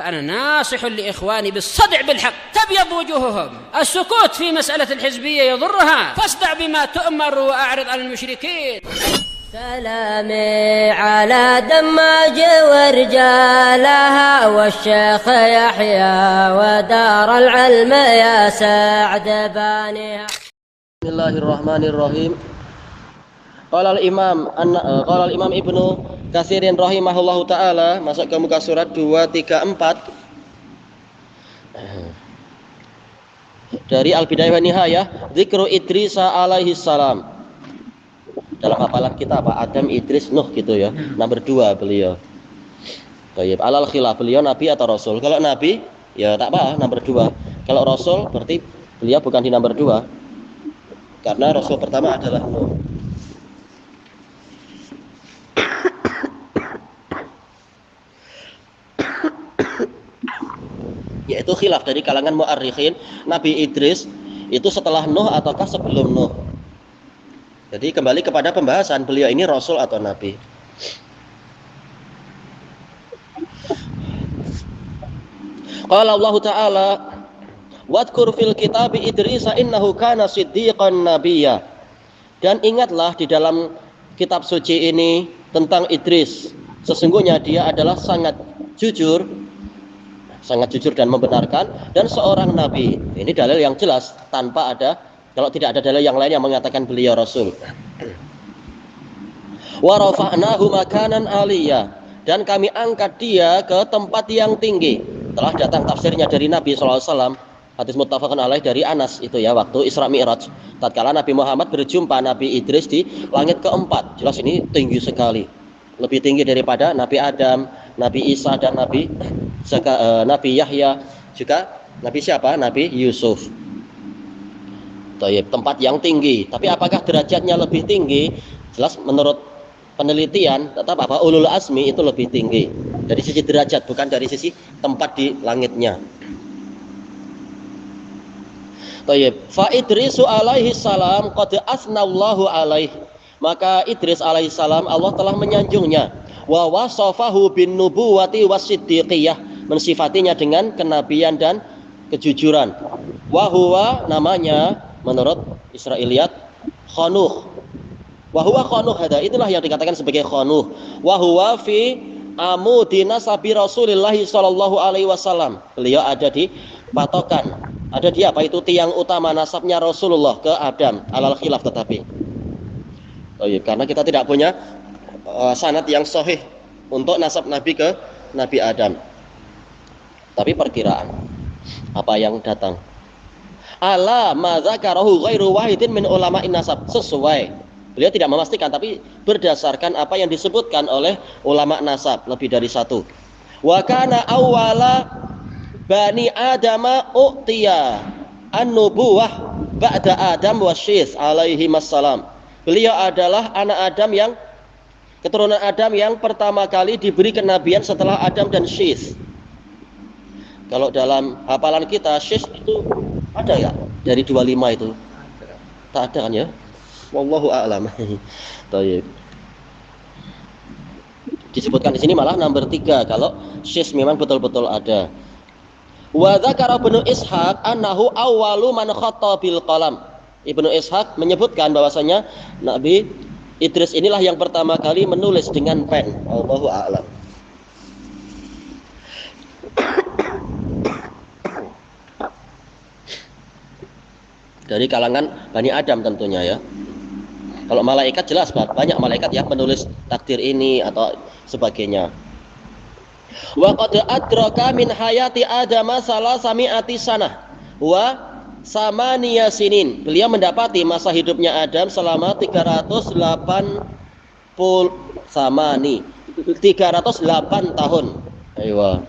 فأنا ناصح لإخواني بالصدع بالحق تبيض وجوههم. السكوت في مسألة الحزبية يضرها، فاصدع بما تؤمر وأعرض عن المشركين. سلامي على دماج ورجالها والشيخ يحيى ودار العلم يا سعد بانيها. بسم الله الرحمن الرحيم. Qala al-Imam Ibnu Katsirin rahimahullahu taala, masuk ke muka surat 234 dari Al-Bidayah wa Nihayah, dzikru Idris alaihi salam. Dalam hafalan kita apa? Adam, Idris, Nuh gitu ya. Nomor 2 beliau. Baik, alal khilaf, beliau nabi atau rasul? Kalau nabi ya tak apa, nomor 2. Kalau rasul berarti beliau bukan di nomor 2. Karena rasul pertama adalah Nuh. Yaitu khilaf dari kalangan mu'arrikhin, Nabi Idris itu setelah Nuh ataukah sebelum Nuh. Jadi kembali kepada pembahasan beliau ini rasul atau nabi. Qala Allah Ta'ala, wadhkur fil kitabi Idris innahu kana siddiqan nabiyya. Dan ingatlah di dalam kitab suci ini tentang Idris, sesungguhnya dia adalah sangat jujur dan membenarkan, dan seorang nabi. Ini dalil yang jelas tanpa ada, kalau tidak ada dalil yang lain yang mengatakan beliau rasul. Wa rafa'nahu makanan aliyya, dan kami angkat dia ke tempat yang tinggi. Telah datang tafsirnya dari Nabi SAW, hadis muttafaqun alaih dari Anas itu ya, waktu Isra Mi'raj, tatkala Nabi Muhammad berjumpa Nabi Idris di langit keempat. Jelas ini tinggi sekali, lebih tinggi daripada Nabi Adam, Nabi Isa, dan Nabi Yahya, juga Nabi siapa? Nabi Yusuf. Tempat yang tinggi. Tapi apakah derajatnya lebih tinggi? Jelas menurut penelitian tetap apa? Ulul azmi itu lebih tinggi dari sisi derajat, bukan dari sisi tempat di langitnya. Fa Idrisu alaihi salam qad asnallahu alaihi. Maka Idris alaihi salam Allah telah menyanjungnya. Wa wasafahu bin nubuwati wasiddiqiyah, mensifatinya dengan kenabian dan kejujuran. Wa huwa, namanya menurut Israiliyat Khanuh. Wa huwa Khanuh, itulah yang dikatakan sebagai Khanuh. Wa huwa fi amudi nasabi Rasulillah sallallahu alaihi wasallam. Beliau ada di patokan, ada di apa itu tiang utama nasabnya Rasulullah ke Adam, alal khilaf tetapi. Karena kita tidak punya sanad yang sahih untuk nasab Nabi ke Nabi Adam. Tapi perkiraan apa yang datang. Ala ma dzakarahu ghairu wahidin min ulama'in nasab, sesuai. Beliau tidak memastikan, tapi berdasarkan apa yang disebutkan oleh ulama nasab, lebih dari satu. Wa kana awwala bani adama u'tiya an-nubuwah ba'da Adam wa Syith alaihi wassalam. Beliau adalah anak Adam yang, keturunan Adam yang pertama kali diberi kenabian setelah Adam dan Syith. Kalau dalam hafalan kita Syith itu ada ya dari 25 itu? Tak ada kan ya? Wallahu a'lam. Baik. Disebutkan di sini malah nomor 3 kalau Syith memang betul-betul ada. Wa dzakara Ibnu Ishaq annahu awwalu man khatta bil qalam. Ibnu Ishaq menyebutkan bahwasanya Nabi Idris inilah yang pertama kali menulis dengan pen. Wallahu a'lam. Dari kalangan Bani Adam tentunya ya. Kalau malaikat jelas banyak malaikat yang menulis takdir ini atau sebagainya. Wa qad adraka min hayati Adam salasami'ati sanah wa samaniya sinin. Beliau mendapati masa hidupnya Adam selama 308 tahun. Ayo.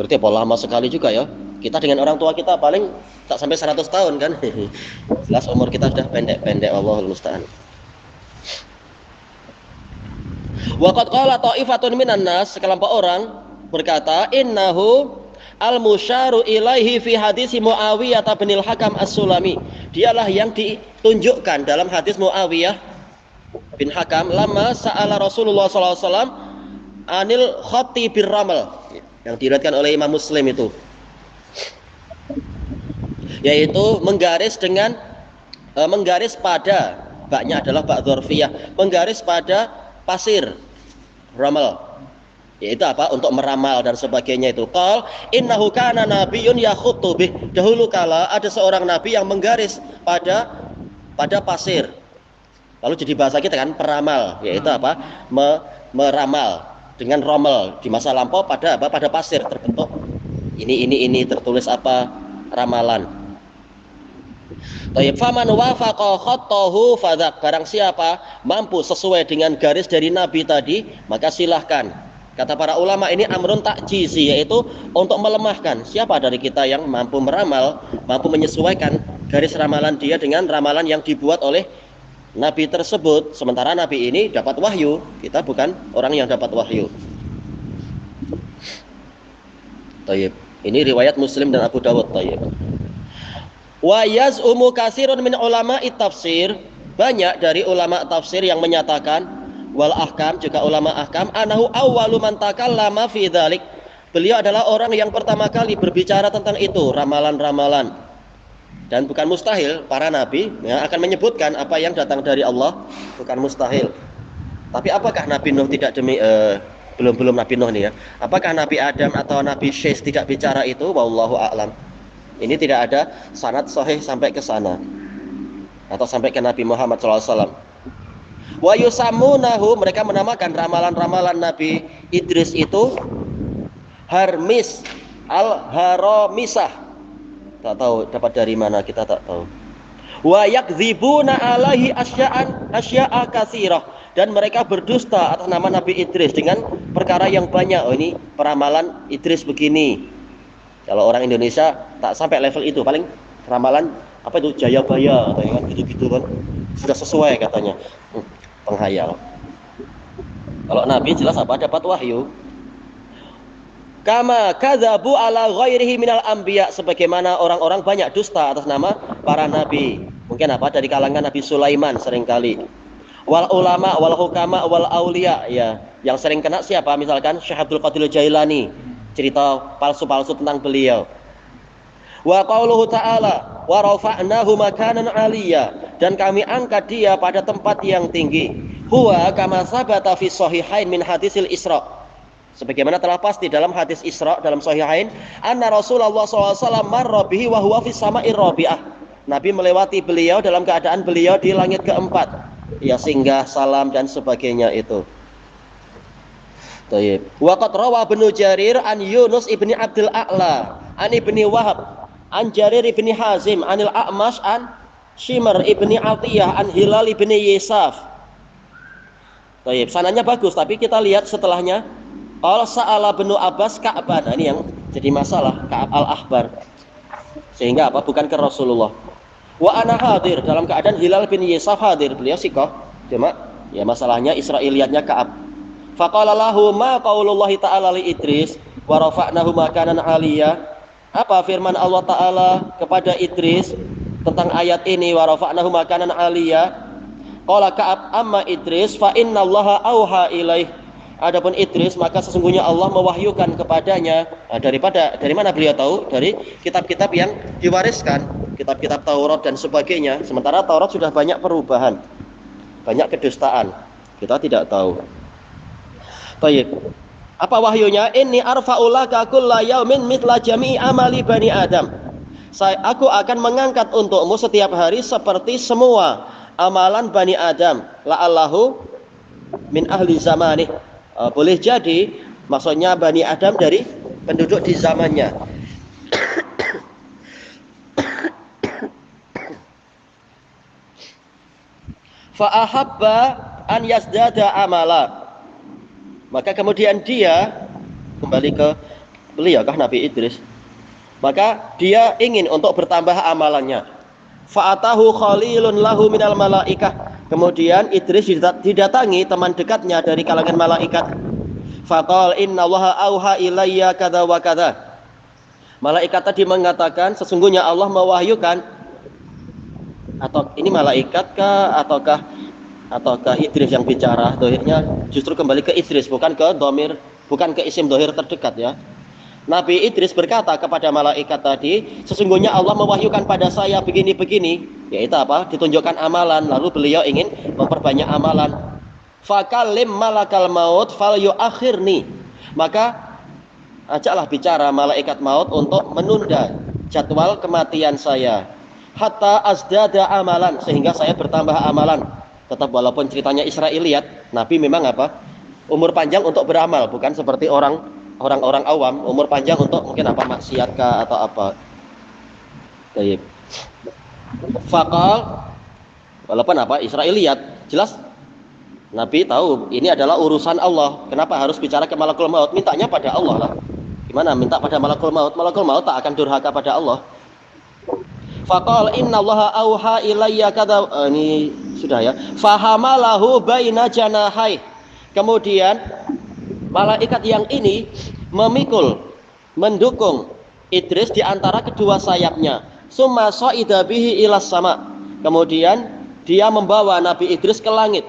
Berarti lama sekali juga ya. Kita dengan orang tua kita paling tak sampai 100 tahun kan. Jelas umur kita sudah pendek-pendek, Allahul musta'an. Wa qad qala ta'ifatun minan nas, sekelompok orang berkata, innahu al-musyaru ilaihi fi hadis Muawiyah bin al-Hakam as-Sulami. Dialah yang ditunjukkan dalam hadis Muawiyah bin Hakam lama sa'ala Rasulullah sallallahu alaihi wasallam anil khatti birramal, yang diriwayatkan oleh Imam Muslim itu, yaitu menggaris dengan menggaris pada, baknya adalah bak dzarfiyah, menggaris pada pasir ramal, yaitu apa, untuk meramal dan sebagainya itu. Qal innahu kana nabiyyun yakhuttu bih, dahulu kala ada seorang nabi yang menggaris pada pasir. Lalu jadi bahasa kita kan peramal, yaitu apa, meramal dengan romal di masa lampau pada apa, pada pasir terbentuk ini tertulis apa, ramalan. Tayyib, faman wafaqa khattahu fadzak, barang siapa mampu sesuai dengan garis dari nabi tadi, maka silahkan. Kata para ulama ini amrun ta'jizi, yaitu untuk melemahkan. Siapa dari kita yang mampu meramal, mampu menyesuaikan garis ramalan dia dengan ramalan yang dibuat oleh nabi tersebut, sementara nabi ini dapat wahyu, kita bukan orang yang dapat wahyu. Tayyib, ini riwayat Muslim dan Abu Dawud. Tayyib. Wa yaz'umu katsirun min ulama tafsir, banyak dari ulama tafsir yang menyatakan, wal ahkam, juga ulama ahkam, anahu awwalu man takallama fi dzalik, beliau adalah orang yang pertama kali berbicara tentang itu, ramalan-ramalan. Dan bukan mustahil para nabi ya, akan menyebutkan apa yang datang dari Allah, bukan mustahil. Tapi apakah Nabi Nuh tidak belum Nabi Nuh nih ya, apakah Nabi Adam atau Nabi Syekh tidak bicara itu? Wallahu a'lam. Ini tidak ada sanad sahih sampai ke sana atau sampai ke Nabi Muhammad SAW. Wa yusammunahu, mereka menamakan ramalan-ramalan Nabi Idris itu Harmis al-Haramisah. Tak tahu dapat dari mana, kita tak tahu. Wa yakdzibuna alaihi asya'a katsirah, dan mereka berdusta atas nama Nabi Idris dengan perkara yang banyak. Oh, ini peramalan Idris begini. Kalau orang Indonesia tak sampai level itu, paling ramalan apa itu Jayabaya atau yang gitu-gitu kan, sudah sesuai katanya. Penghayal. Kalau Nabi jelas apa, dapat wahyu. Kama kadzabu ala ghairihi minal anbiya, sebagaimana orang-orang banyak dusta atas nama para nabi. Mungkin apa, dari kalangan Nabi Sulaiman seringkali. Wal ulama wal hukama wal auliya, ya, yang sering kena siapa? Misalkan Syekh Abdul Qadir Jailani, cerita palsu-palsu tentang beliau. Wa qauluhu ta'ala wa rafa'nahu makanan 'aliyya, dan kami angkat dia pada tempat yang tinggi. Huwa kama sabata fi sahihain min hadisil Isra, sebagaimana telah pasti dalam hadis Isra dalam sahihain, anna Rasulullah SAW marra bihi wa huwa fis sama'ir rabi'ah, Nabi melewati beliau dalam keadaan beliau di langit keempat, ya, singgah, salam dan sebagainya itu. Tayyib. Wa qad rawa Ibnu Jarir an Yunus ibni Abdul A'la an ibni Wahab an Jarir ibni Hazim anil A'mash an Shimr ibni Atiyah an Hilal ibni Yisaf. Tayyib. Sananya bagus, tapi kita lihat setelahnya. Qala sa'ala Ibnu Abbas Ka'ban. Nah, ini yang jadi masalah, Ka'ab al-Ahbar. Sehingga apa? Bukan ke Rasulullah. Wa ana hadir, dalam keadaan Hilal bin Yisaf hadir, beliau sikoh. Cuma ya masalahnya Israiliyatnya Ka'ab. Faqala lahu ma qaulullahi ta'ala li Idris wa rafa'nahu makanan 'aliyya. Apa firman Allah Ta'ala kepada Idris tentang ayat ini, wa rafa'nahu makanan 'aliyya? Qala Ka'ab amma Idris fa innallaha auha ilaih. Adapun Idris, maka sesungguhnya Allah mewahyukan kepadanya. Nah, dari mana beliau tahu? Dari kitab-kitab yang diwariskan, kitab-kitab Taurat dan sebagainya. Sementara Taurat sudah banyak perubahan, banyak kedustaan, kita tidak tahu. Baik. Apa wahyunya? Inni arfa'ulaka kulla yaumin mithla jami'i amali bani Adam. Aku akan mengangkat untukmu setiap hari seperti semua amalan Bani Adam. La'allahu min ahli zamanih. Boleh jadi maksudnya Bani Adam dari penduduk di zamannya. Fa ahabba an yazdada amala. Maka kemudian dia kembali ke beliau kah Nabi Idris. Maka dia ingin untuk bertambah amalannya. Fa'atahu khalilun lahu minal malaikah. Kemudian Idris didatangi teman dekatnya dari kalangan malaikat. Faqal innallaha auha ilayya kadza wa kadza. Malaikat tadi mengatakan sesungguhnya Allah mewahyukan, atau ini malaikat kah ataukah atau ke Idris yang bicara, dohirnya justru kembali ke Idris, bukan ke domir, bukan ke isim dohir terdekat ya. Nabi Idris berkata kepada malaikat tadi, sesungguhnya Allah mewahyukan pada saya begini-begini, yaitu apa? Ditunjukkan amalan, lalu beliau ingin memperbanyak amalan. Fakalim malakal maut fal yuakhirni. Maka ajaklah bicara malaikat maut untuk menunda jadwal kematian saya. Hatta azdada amalan, sehingga saya bertambah amalan. Tetap walaupun ceritanya Israiliyat, Nabi memang apa? Umur panjang untuk beramal, bukan seperti orang-orang awam, umur panjang untuk mungkin apa, maksiat kah atau apa. Baik. Fakal, walaupun apa Israiliyat, jelas Nabi tahu ini adalah urusan Allah. Kenapa harus bicara ke malakul maut? Mintanya pada Allah lah. Gimana minta pada malakul maut? Malakul maut tak akan durhaka pada Allah. Fakal innallaha auha ilayya kada, ini sudah ya. Fahamalahu baina janahai. Kemudian malaikat yang ini memikul, mendukung Idris di antara kedua sayapnya. Summa sa'ida bihi ilas sama. Kemudian dia membawa Nabi Idris ke langit.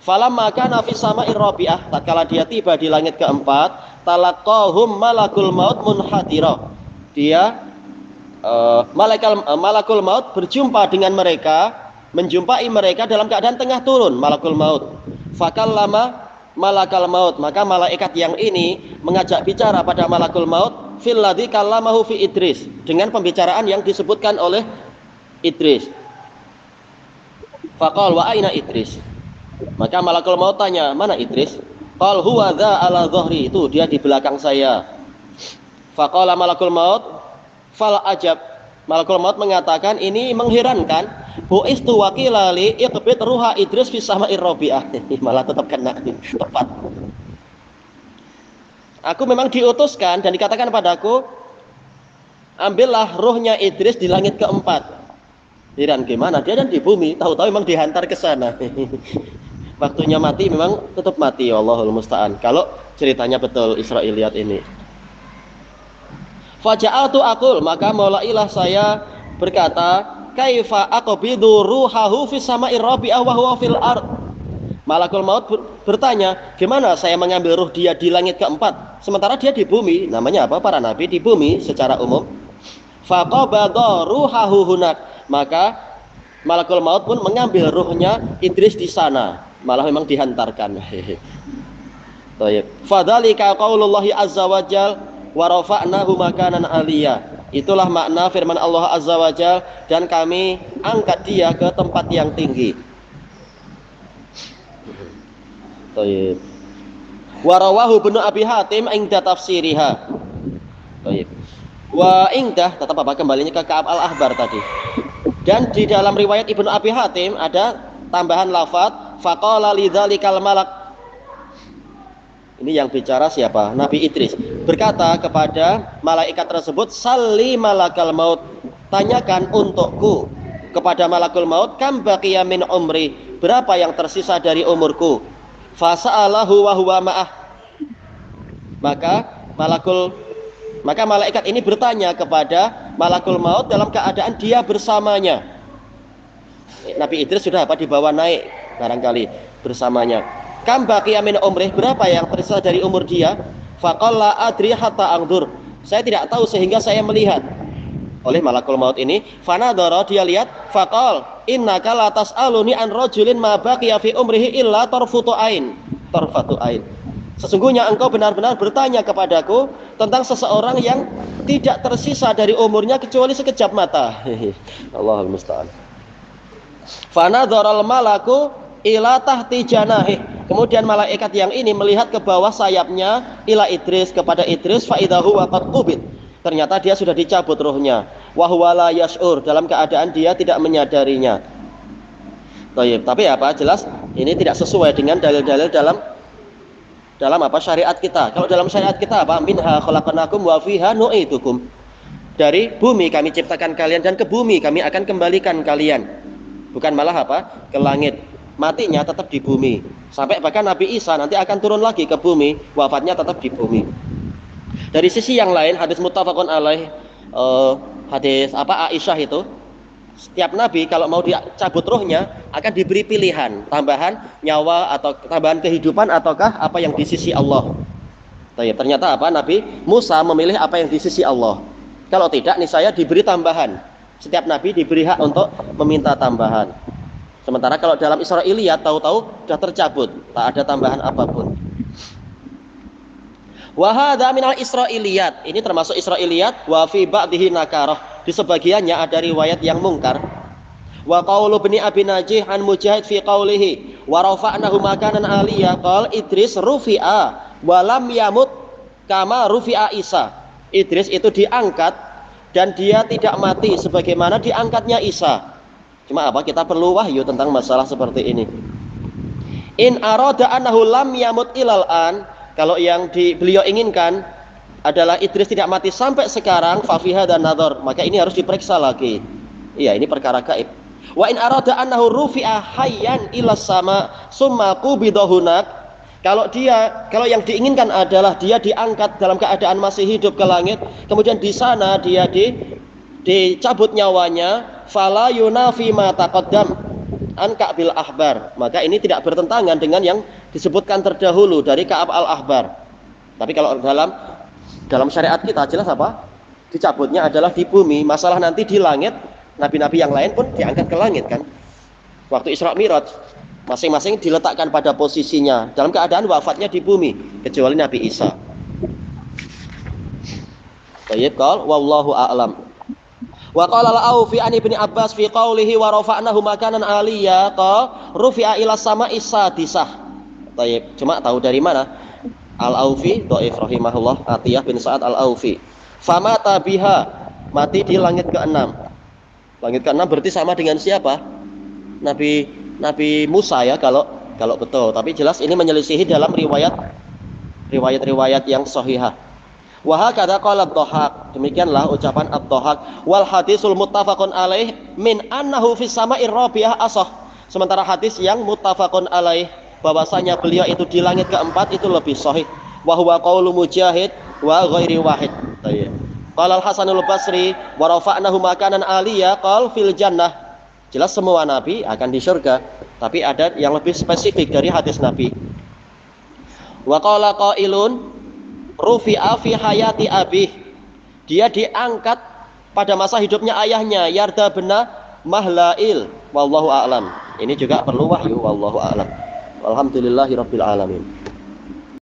Falamma kana fi sama'ir rabi'ah, tatkala dia tiba di langit keempat, talaqahum malakul maut munhadira. Dia malakul maut berjumpa dengan mereka, menjumpai mereka dalam keadaan tengah turun malakul maut. Fakallama malakal maut, maka malaikat yang ini mengajak bicara pada malakul maut fil ladzi kallamahu fi Idris, dengan pembicaraan yang disebutkan oleh Idris. Faqal wa aina Idris, maka malakul maut tanya, mana Idris? Qal huwa dza ala dhahri, itu dia di belakang saya. Faqala malakul maut fal ajab, malakul maut mengatakan, ini mengherankan. Bu'istu wakila li iqbid ruha Idris fi sama'ir rabi'ah. Malah tetap kena tepat. Aku memang diutuskan dan dikatakan padaku, ambillah ruhnya Idris di langit keempat. Heran gimana, dia kan di bumi, tahu-tahu memang dihantar ke sana. Waktunya mati memang tetap mati, Allahul musta'an. Kalau ceritanya betul Israiliyat ini. Faja'atu aqul, maka mulailah saya berkata, kaifa aqbidu ruhahu fi sama'ir rabi'ah wa huwa fil ard. Malakul maut bertanya, gimana saya mengambil ruh dia di langit keempat sementara dia di bumi? Namanya apa? Para nabi di bumi secara umum. Faqabada ruhahu hunak, maka malakul maut pun mengambil ruhnya Idris di sana, malah memang dihantarkan. Baik. Fadzalika qaulullahi azza wajal wa rafa'nahu makanan aliyya. Itulah makna firman Allah azza wajal, dan kami angkat dia ke tempat yang tinggi. Baik. Wa rawahu Ibnu Abi Hatim inda tafsiriha. Baik. Wa indah, tetap apa, kembalinya ke Ka'ab al-Ahbar tadi. Dan di dalam riwayat Ibnu Abi Hatim ada tambahan lafaz faqala lidzalikal malak. Ini yang bicara siapa? Nabi Idris berkata kepada malaikat tersebut, salli malakal maut, tanyakan untukku kepada malakul maut, kam baqiya min umri, berapa yang tersisa dari umurku. Fasa'alahu wa huwa ma'ah, maka malaikat ini bertanya kepada malakul maut dalam keadaan dia bersamanya. Nabi Idris sudah apa, dibawa naik barangkali bersamanya. Kam baqiya min umrih, berapa yang tersisa dari umur dia. Faqalla adri hatta angdur, saya tidak tahu sehingga saya melihat. Oleh malakul maut ini, fanadara, dia lihat, faqal innaka la tas'aluni an rajulin ma baqiya fi umrihi illa tarfatu ain. Sesungguhnya engkau benar-benar bertanya kepadaku tentang seseorang yang tidak tersisa dari umurnya kecuali sekejap mata. Allahul musta'an. Fanadharal malaku ila tahti janahi, kemudian malaikat yang ini melihat ke bawah sayapnya, ila Idris, kepada Idris, fa idahu wa qad qubid, ternyata dia sudah dicabut ruhnya, wa huwa la yash'ur, dalam keadaan dia tidak menyadarinya. Baik, tapi apa, jelas ini tidak sesuai dengan dalil-dalil dalam apa, syariat kita. Kalau dalam syariat kita apa, minha khalaqnakum wa fiha nu'idukum, dari bumi kami ciptakan kalian dan ke bumi kami akan kembalikan kalian, bukan malah apa, ke langit. Matinya tetap di bumi, sampai bahkan Nabi Isa nanti akan turun lagi ke bumi, wafatnya tetap di bumi. Dari sisi yang lain, hadis muttafaqun alaih, hadis apa, Aisyah itu, Setiap nabi kalau mau dicabut ruhnya akan diberi pilihan, tambahan nyawa atau tambahan kehidupan ataukah apa yang di sisi Allah. Ternyata apa? Nabi Musa memilih apa yang di sisi Allah. Kalau tidak, nih saya diberi tambahan. Setiap nabi diberi hak untuk meminta tambahan. Sementara kalau dalam Israiliyat tahu-tahu sudah tercabut, tak ada tambahan apapun. Wa hadza minal Israiliyat. Ini termasuk Israiliyat. Wa fi ba'dihi nakarah. Di sebagiannya ada riwayat yang mungkar. Wa qaulu ibni Abi Najih an Mujahid fi qaulihi wa rafa'nahu makanan aliyah qal Idris rufi'a wa lam yamut kama rufi'a Isa. Idris itu diangkat dan dia tidak mati sebagaimana diangkatnya Isa. Cuma apa? Kita perlu wahyu tentang masalah seperti ini. In arada annahu lam yamut ilal an, kalau yang beliau inginkan adalah Idris tidak mati sampai sekarang, fafiha dan nadhar, maka ini harus diperiksa lagi. Iya, ini perkara gaib. Wa in arada annahu rufi'a hayyan ila sama summa qubidahunak, kalau yang diinginkan adalah dia diangkat dalam keadaan masih hidup ke langit, kemudian di sana dia dicabut nyawanya, fala yunafi ma taqaddam an Ka'bil Ahbar, maka ini tidak bertentangan dengan yang disebutkan terdahulu dari Ka'ab al-Ahbar. Tapi kalau dalam syariat kita jelas apa? Dicabutnya adalah di bumi, masalah nanti di langit. Nabi-nabi yang lain pun diangkat ke langit kan. Waktu Isra Mi'raj masing-masing diletakkan pada posisinya dalam keadaan wafatnya di bumi, kecuali Nabi Isa. Baik, qal wallahu a'lam. Wa qala al-Aufi an Ibni Abbas fi qaulihi wa rafa'nahu makanan aliyya qal rufi'a ila sama'i sadisah. Baik, cuma tahu dari mana? Al-Aufi dhaif rahimahullah, Atiyah bin Sa'ad Al-Aufi. Famata biha, mati di langit ke-6. Langit ke-6 berarti sama dengan siapa? Nabi Musa ya kalau betul. Tapi jelas ini menyelisihi dalam riwayat yang sahihah. Wa hakadha qala ad-Dhahhak, demikianlah ucapan ad-Dhahhak. Wal hadisul muttafaqun alaih min annahu fis sama'ir rabi'ah asah. Sementara hadis yang muttafaqun alaih bahwasanya beliau itu di langit keempat itu lebih sahih. Wa huwa qaulu Mujahid wa ghairi wahid. Qala al-Hasanul Basri wa rafa'nahu makanan aliyya qal fil jannah. Jelas semua nabi akan di surga, tapi ada yang lebih spesifik dari hadis nabi. Wa qala qailun rufi'a fi hayati abih, dia diangkat pada masa hidupnya ayahnya Yarda bin Mahlail. Wallahu a'lam. Ini juga perlu wahyu, wallahu a'lam. Alhamdulillahirabbil alamin.